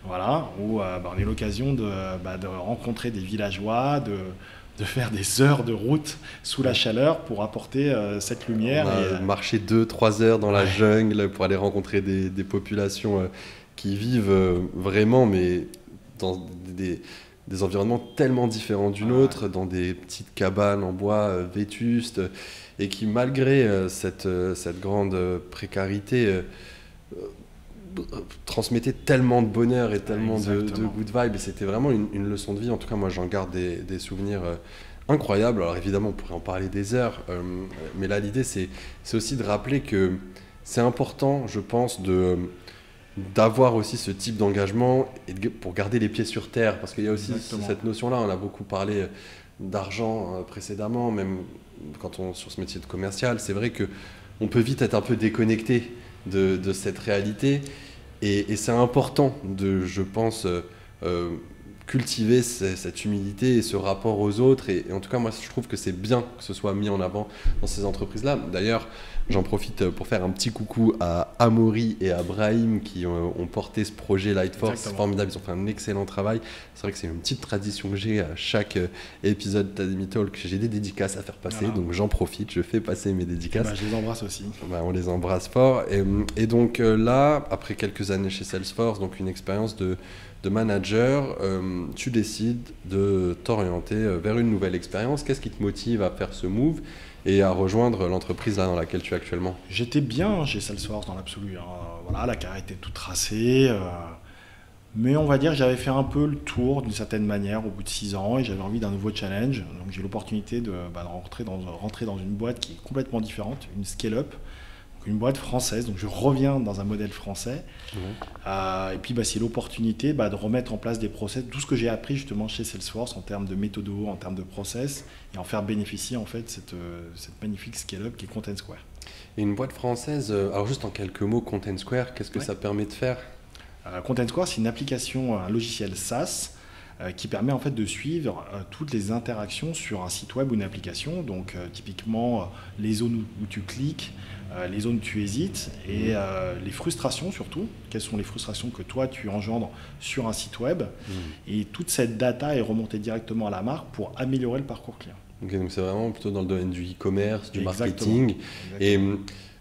Voilà, où on a eu l'occasion de rencontrer des villageois, de faire des heures de route sous la chaleur pour apporter cette lumière. On a marché 2-3 heures dans la jungle pour aller rencontrer des populations qui vivent vraiment, mais dans des environnements tellement différents d'une autre, dans des petites cabanes en bois vétustes, et qui, malgré cette grande précarité, transmettait tellement de bonheur et tellement de good vibes. Et c'était vraiment une leçon de vie. En tout cas, moi, j'en garde des souvenirs incroyables. Alors évidemment, on pourrait en parler des heures, mais là, l'idée, c'est aussi de rappeler que c'est important, je pense, d'avoir aussi ce type d'engagement pour garder les pieds sur terre, parce qu'il y a aussi cette notion-là. On a beaucoup parlé d'argent précédemment, même sur ce métier de commercial. C'est vrai qu'on peut vite être un peu déconnecté de cette réalité, et c'est important de, je pense, cultiver cette humilité et ce rapport aux autres, et en tout cas moi je trouve que c'est bien que ce soit mis en avant dans ces entreprises-là. D'ailleurs, j'en profite pour faire un petit coucou à Amaury et à Brahim qui ont porté ce projet Lightforce. C'est formidable, ils ont fait un excellent travail. C'est vrai que c'est une petite tradition que j'ai à chaque épisode d'Academy Talk. J'ai des dédicaces à faire passer, donc j'en profite, je fais passer mes dédicaces. Je les embrasse aussi. On les embrasse fort. Et donc là, après quelques années chez Salesforce, donc une expérience de manager, tu décides de t'orienter vers une nouvelle expérience. Qu'est-ce qui te motive à faire ce move et à rejoindre l'entreprise là dans laquelle tu es actuellement? J'étais bien chez Salesforce dans l'absolu. Voilà, la carrière était toute tracée. Mais on va dire que j'avais fait un peu le tour d'une certaine manière au bout de 6 ans, et j'avais envie d'un nouveau challenge. Donc j'ai eu l'opportunité de rentrer dans une boîte qui est complètement différente, une scale-up. Une boîte française, donc je reviens dans un modèle français. Et puis c'est l'opportunité de remettre en place des process, tout ce que j'ai appris justement chez Salesforce en termes de méthodo, en termes de process, et en faire bénéficier en fait cette magnifique scale-up qui est Content Square. Et une boîte française, alors juste en quelques mots, Content Square, qu'est-ce que ça permet de faire? Content Square, c'est une application, un logiciel SaaS qui permet en fait de suivre toutes les interactions sur un site web ou une application. Donc typiquement les zones où tu cliques, les zones où tu hésites, et les frustrations surtout. Quelles sont les frustrations que toi tu engendres sur un site web, et toute cette data est remontée directement à la marque pour améliorer le parcours client. Ok, donc c'est vraiment plutôt dans le domaine du e-commerce, du marketing. Et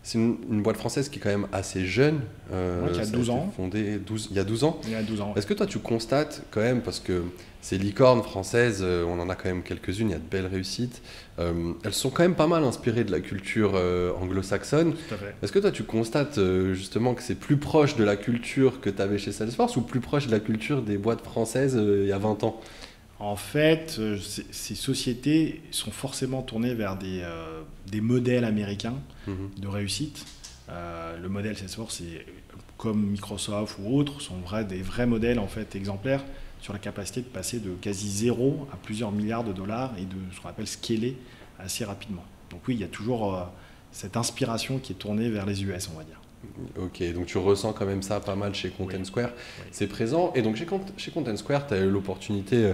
c'est une boîte française qui est quand même assez jeune. Qui a 12 ans. Il y a 12 ans. Il y a 12 ans. Est-ce que toi tu constates quand même, parce que ces licornes françaises, on en a quand même quelques-unes, il y a de belles réussites. Elles sont quand même pas mal inspirées de la culture anglo-saxonne. Tout à fait. Est-ce que toi tu constates justement que c'est plus proche de la culture que tu avais chez Salesforce, ou plus proche de la culture des boîtes françaises il y a 20 ans? En fait, ces sociétés sont forcément tournées vers des modèles américains de réussite. Le modèle Salesforce, comme Microsoft ou autres, sont des vrais modèles en fait exemplaires sur la capacité de passer de quasi zéro à plusieurs milliards de dollars, et de ce qu'on appelle scaler assez rapidement. Donc oui, il y a toujours cette inspiration qui est tournée vers les US, on va dire. Ok, donc tu ressens quand même ça pas mal chez Content Square. Oui. C'est présent. Et donc chez Content Square, tu as eu l'opportunité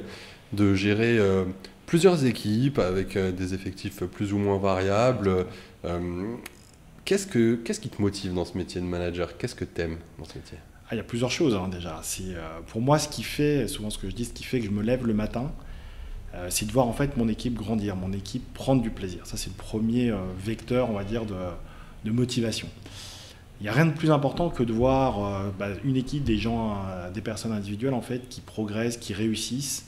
de gérer plusieurs équipes avec des effectifs plus ou moins variables. Qu'est-ce qui te motive dans ce métier de manager? Qu'est-ce que tu aimes dans ce métier? Il y a plusieurs choses déjà. Pour moi, ce qui fait que je me lève le matin, c'est de voir en fait mon équipe grandir, mon équipe prendre du plaisir. Ça, c'est le premier vecteur, on va dire, de motivation. Il n'y a rien de plus important que de voir une équipe, des gens, des personnes individuelles en fait, qui progressent, qui réussissent.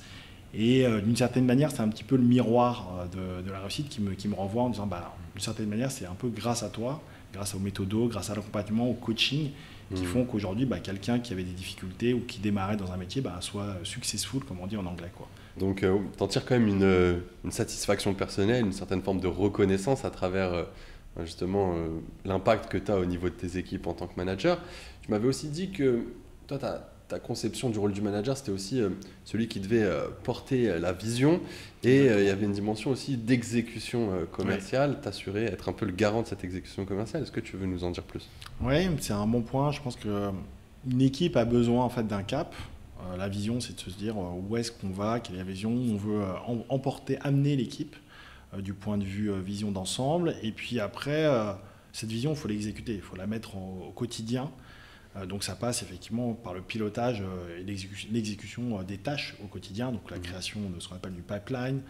Et d'une certaine manière, c'est un petit peu le miroir de la réussite qui me renvoie en disant, d'une certaine manière, c'est un peu grâce à toi, grâce aux méthodos, grâce à l'accompagnement, au coaching, qui font qu'aujourd'hui, quelqu'un qui avait des difficultés ou qui démarrait dans un métier soit successful, comme on dit en anglais, quoi. Donc, t'en tires quand même une satisfaction personnelle, une certaine forme de reconnaissance à travers justement l'impact que tu as au niveau de tes équipes en tant que manager. Tu m'avais aussi dit que toi, ta conception du rôle du manager, c'était aussi celui qui devait porter la vision et il y avait une dimension aussi d'exécution commerciale, t'assurer, être un peu le garant de cette exécution commerciale. Est-ce que tu veux nous en dire plus? Oui, c'est un bon point. Je pense qu'une équipe a besoin en fait d'un cap. La vision, c'est de se dire où est-ce qu'on va, quelle est la vision, on veut emporter, amener l'équipe du point de vue vision d'ensemble. Et puis après, cette vision, il faut l'exécuter, il faut la mettre au quotidien. Donc ça passe effectivement par le pilotage et l'exécution des tâches au quotidien, donc la création de ce qu'on appelle du pipeline,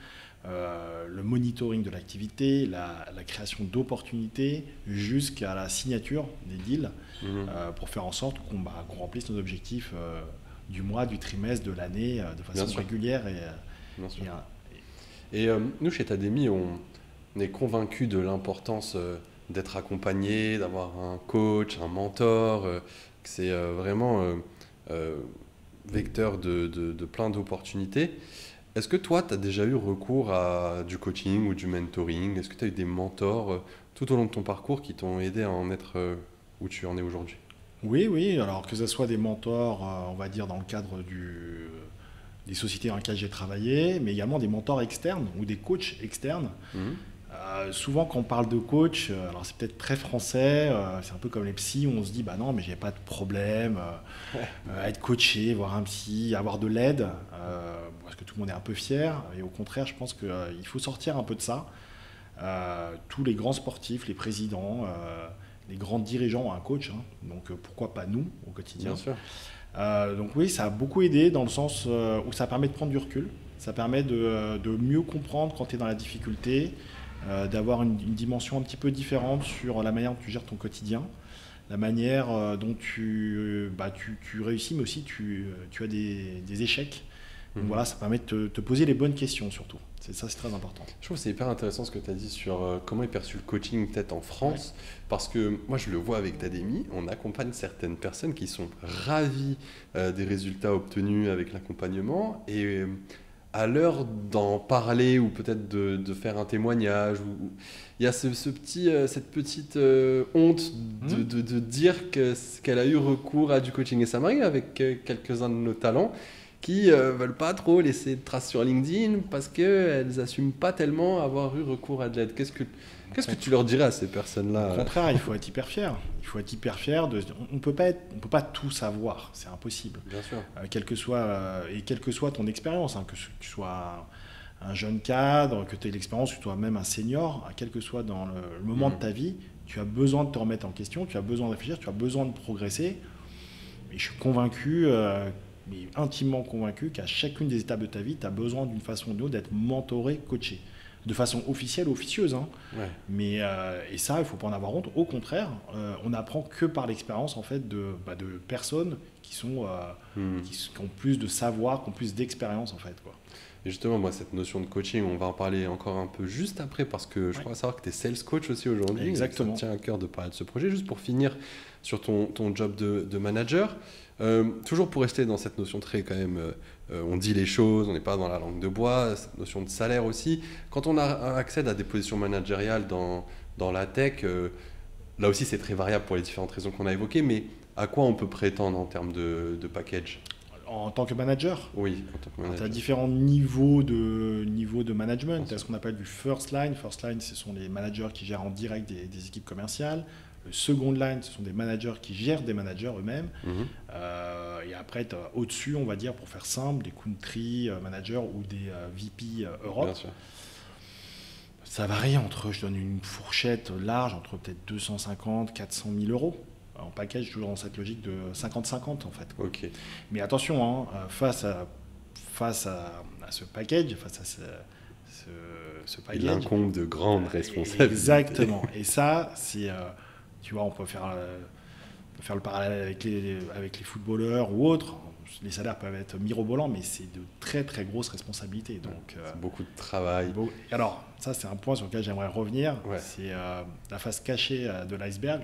le monitoring de l'activité, la création d'opportunités jusqu'à la signature des deals pour faire en sorte qu'on remplisse nos objectifs du mois, du trimestre, de l'année de façon régulière. Et nous, chez Tademy, on est convaincus de l'importance d'être accompagné, d'avoir un coach, un mentor, que c'est vraiment vecteur de plein d'opportunités. Est-ce que toi, tu as déjà eu recours à du coaching ou du mentoring? Est-ce que tu as eu des mentors tout au long de ton parcours qui t'ont aidé à en être où tu en es aujourd'hui? Oui. Alors que ce soit des mentors, on va dire, dans le cadre des sociétés dans lesquelles j'ai travaillé, mais également des mentors externes ou des coachs externes. Souvent, quand on parle de coach, alors c'est peut-être très français, c'est un peu comme les psys où on se dit non, mais j'ai pas de problème, être coaché, voir un psy, avoir de l'aide, parce que tout le monde est un peu fier. Et au contraire, je pense qu'il faut sortir un peu de ça. Tous les grands sportifs, les présidents, les grands dirigeants ont un coach, donc pourquoi pas nous au quotidien. Bien sûr. Donc oui, ça a beaucoup aidé dans le sens où ça permet de prendre du recul, ça permet de mieux comprendre quand tu es dans la difficulté, d'avoir une dimension un petit peu différente sur la manière dont tu gères ton quotidien, la manière dont tu réussis, mais aussi tu as des échecs. Donc voilà, ça permet de te poser les bonnes questions surtout. C'est très important. Je trouve que c'est hyper intéressant ce que tu as dit sur comment est perçu le coaching peut-être en France, parce que moi je le vois avec Tademy, on accompagne certaines personnes qui sont ravies des résultats obtenus avec l'accompagnement et à l'heure d'en parler ou peut-être de faire un témoignage, il y a cette petite honte de dire qu'elle a eu recours à du coaching. Et ça m'arrive avec quelques-uns de nos talents qui veulent pas trop laisser de traces sur LinkedIn parce qu'elles n'assument pas tellement avoir eu recours à de l'aide. Qu'est-ce que tu leur dirais à ces personnes-là? Au contraire, il faut être hyper fier. Il faut être hyper fier. On peut pas tout savoir, c'est impossible. Bien sûr. Quelle que soit ton expérience, que tu sois un jeune cadre, que tu aies l'expérience, que tu sois même un senior, quel que soit dans le moment de ta vie, tu as besoin de te remettre en question, tu as besoin de réfléchir, tu as besoin de progresser. Et je suis convaincu, mais intimement convaincu, qu'à chacune des étapes de ta vie, tu as besoin d'une façon ou d'une autre d'être mentoré, coaché. De façon officielle ou officieuse. Mais, et ça, il ne faut pas en avoir honte. Au contraire, on n'apprend que par l'expérience en fait, de personnes qui ont plus de savoir, qui ont plus d'expérience. En fait, quoi. Et justement, moi, cette notion de coaching, on va en parler encore un peu juste après parce que je crois savoir que tu es sales coach aussi aujourd'hui. Exactement. Ça me tient à cœur de parler de ce projet. Juste pour finir sur ton job de manager, toujours pour rester dans cette notion très quand même, on dit les choses, on n'est pas dans la langue de bois, cette notion de salaire aussi. Quand on accède à des positions managériales dans la tech, là aussi c'est très variable pour les différentes raisons qu'on a évoquées, mais à quoi on peut prétendre en termes de package? En tant que manager? Oui, en tant que manager. Tu as différents niveaux de management. Tu as ce qu'on appelle du first line. First line, ce sont les managers qui gèrent en direct des équipes commerciales. Le second line, ce sont des managers qui gèrent des managers eux-mêmes. Et après, tu as au-dessus, on va dire, pour faire simple, des country managers ou des VP Europe. Bien sûr. Ça varie je donne une fourchette large, entre peut-être 250 400 000 euros. En package, toujours dans cette logique de 50-50 en fait. Ok. Mais attention, face à ce package, face à ce package, il incombe de grandes responsabilités. Exactement. Et ça, c'est, tu vois, on peut faire faire le parallèle avec les footballeurs ou autres, les salaires peuvent être mirobolants, mais c'est de très très grosses responsabilités. Donc, c'est beaucoup de travail. Alors, ça c'est un point sur lequel j'aimerais revenir. Ouais. C'est la face cachée de l'iceberg.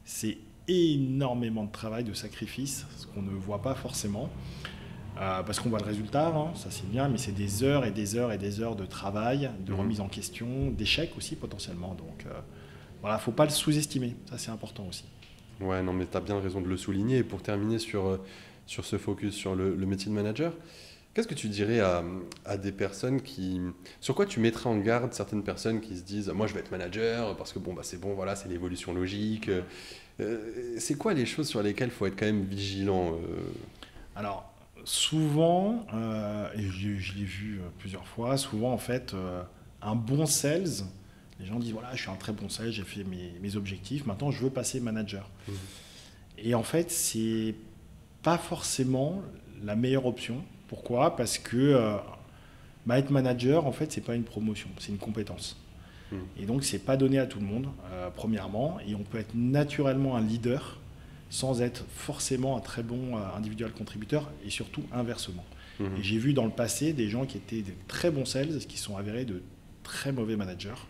C'est énormément de travail, de sacrifice, ce qu'on ne voit pas forcément. Parce qu'on voit le résultat, hein, ça c'est bien, mais c'est des heures et des heures et des heures de travail, de remise en question, d'échecs aussi potentiellement. Donc voilà, il ne faut pas le sous-estimer, ça c'est important aussi. Ouais, non, mais tu as bien raison de le souligner. Et pour terminer sur ce focus sur le métier de manager, qu'est-ce que tu dirais à des personnes qui... Sur quoi tu mettrais en garde certaines personnes qui se disent « Moi, je vais être manager parce que bon, bah, c'est bon, voilà, c'est l'évolution logique. » C'est quoi les choses sur lesquelles il faut être quand même vigilant Alors, souvent, et je l'ai vu plusieurs fois, souvent en fait, un bon sales, les gens disent voilà, je suis un très bon sales, j'ai fait mes objectifs, maintenant je veux passer manager. Et en fait, c'est pas forcément la meilleure option. Pourquoi ? Parce que être manager, en fait, c'est pas une promotion, c'est une compétence. Et donc, c'est pas donné à tout le monde, premièrement, et on peut être naturellement un leader sans être forcément un très bon individuel contributeur, et surtout inversement. Et j'ai vu dans le passé des gens qui étaient des très bons sales, qui sont avérés de très mauvais managers,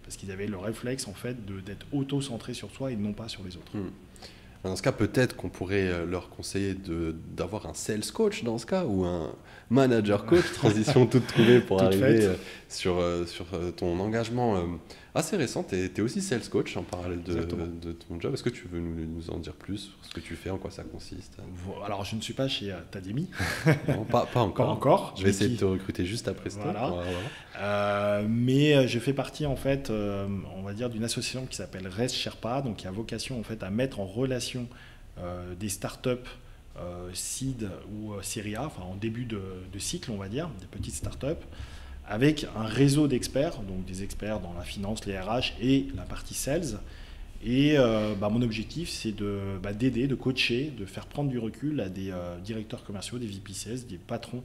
parce qu'ils avaient le réflexe en fait d'être auto-centrés sur soi et non pas sur les autres. Dans ce cas, peut-être qu'on pourrait leur conseiller d'avoir un sales coach dans ce cas, ou un manager coach, transition toute trouvée pour arriver sur ton engagement assez récent. Tu es aussi sales coach en parallèle de ton job. Est-ce que tu veux nous en dire plus sur ce que tu fais, en quoi ça consiste ? Alors, je ne suis pas chez Tademy. Non, pas encore. Pas encore. Je vais essayer de te recruter juste après ce temps. Mais je fais partie, en fait, on va dire, d'une association qui s'appelle Res Sherpa, donc qui a vocation, en fait, à mettre en relation des startups seed ou série A, enfin en début de cycle, on va dire, des petites startups, avec un réseau d'experts, donc des experts dans la finance, les RH et la partie sales. Et mon objectif, c'est d'aider, de coacher, de faire prendre du recul à des directeurs commerciaux, des VP sales, des patrons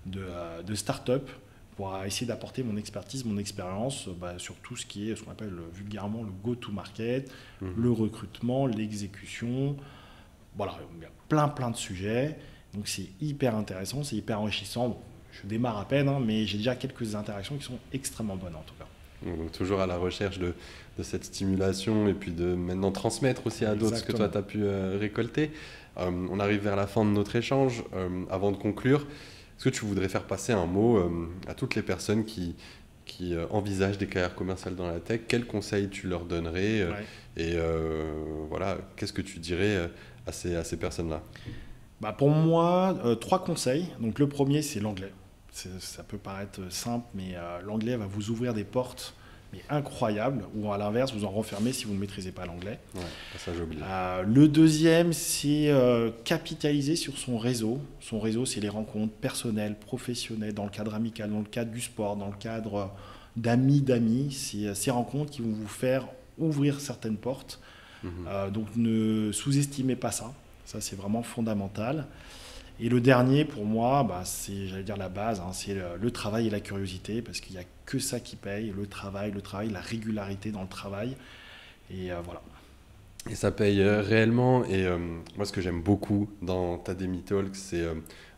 de start-up, pour essayer d'apporter mon expertise, mon expérience sur tout ce qui est ce qu'on appelle vulgairement le go-to-market, le recrutement, l'exécution. Voilà, il y a plein de sujets. Donc c'est hyper intéressant, c'est hyper enrichissant. Bon, je démarre à peine, mais j'ai déjà quelques interactions qui sont extrêmement bonnes en tout cas. Donc, toujours à la recherche de cette stimulation et puis de maintenant transmettre aussi à d'autres ce que toi tu as pu récolter. On arrive vers la fin de notre échange. Avant de conclure, est-ce que tu voudrais faire passer un mot à toutes les personnes qui envisagent des carrières commerciales dans la tech? Quels conseils tu leur donnerais Et voilà, qu'est-ce que tu dirais à ces personnes-là? Pour moi, 3 conseils. Donc, le premier, c'est l'anglais. Ça peut paraître simple, mais l'anglais va vous ouvrir des portes mais incroyables, ou à l'inverse, vous en renfermez si vous ne maîtrisez pas l'anglais. Ouais, ça j'oublie. Le deuxième, c'est capitaliser sur son réseau. Son réseau, c'est les rencontres personnelles, professionnelles, dans le cadre amical, dans le cadre du sport, dans le cadre d'amis. C'est ces rencontres qui vont vous faire ouvrir certaines portes. Donc ne sous-estimez pas ça. Ça, c'est vraiment fondamental. Et le dernier, pour moi, c'est, j'allais dire la base, c'est le travail et la curiosité, parce qu'il n'y a que ça qui paye, le travail, la régularité dans le travail. Et voilà. Et ça paye réellement. Et moi, ce que j'aime beaucoup dans Tademy Talks, c'est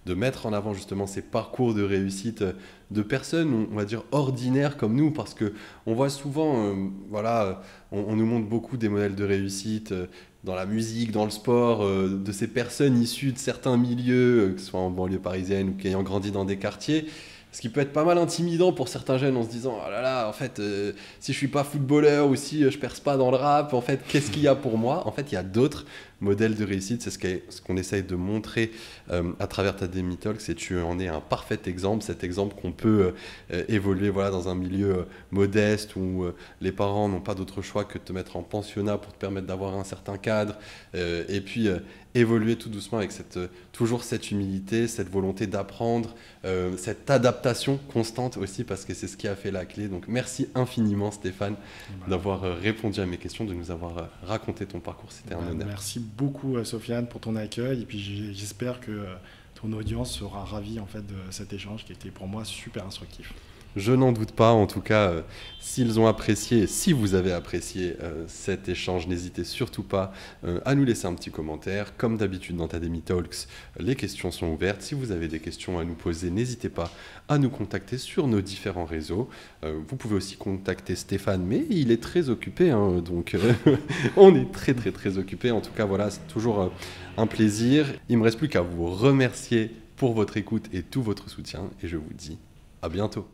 de mettre en avant justement ces parcours de réussite de personnes, on va dire, ordinaires comme nous, parce qu'on voit souvent, on nous montre beaucoup des modèles de réussite dans la musique, dans le sport, de ces personnes issues de certains milieux, que ce soit en banlieue parisienne ou qui ayant grandi dans des quartiers, ce qui peut être pas mal intimidant pour certains jeunes en se disant « Oh là là, en fait, si je suis pas footballeur ou si je perce pas dans le rap, en fait, qu'est-ce qu'il y a pour moi ?» En fait, il y a d'autres modèles de réussite. C'est ce qu'on essaye de montrer à travers Tademy Talks, et tu en es un parfait exemple. Cet exemple qu'on peut évoluer dans un milieu modeste où les parents n'ont pas d'autre choix que de te mettre en pensionnat pour te permettre d'avoir un certain cadre, et puis évoluer tout doucement avec toujours cette humilité, cette volonté d'apprendre, cette adaptation constante aussi, parce que c'est ce qui a fait la clé. Donc merci infiniment Stéphane d'avoir répondu à mes questions, de nous avoir raconté ton parcours. C'était un honneur. Merci beaucoup Sofiane pour ton accueil, et puis j'espère que ton audience sera ravie en fait de cet échange qui était pour moi super instructif. Je n'en doute pas. En tout cas, s'ils ont apprécié, si vous avez apprécié cet échange, n'hésitez surtout pas à nous laisser un petit commentaire. Comme d'habitude dans Tademy Talks, les questions sont ouvertes. Si vous avez des questions à nous poser, n'hésitez pas à nous contacter sur nos différents réseaux. Vous pouvez aussi contacter Stéphane, mais il est très occupé, hein, donc on est très occupé. En tout cas, voilà, c'est toujours un plaisir. Il ne me reste plus qu'à vous remercier pour votre écoute et tout votre soutien, et je vous dis à bientôt.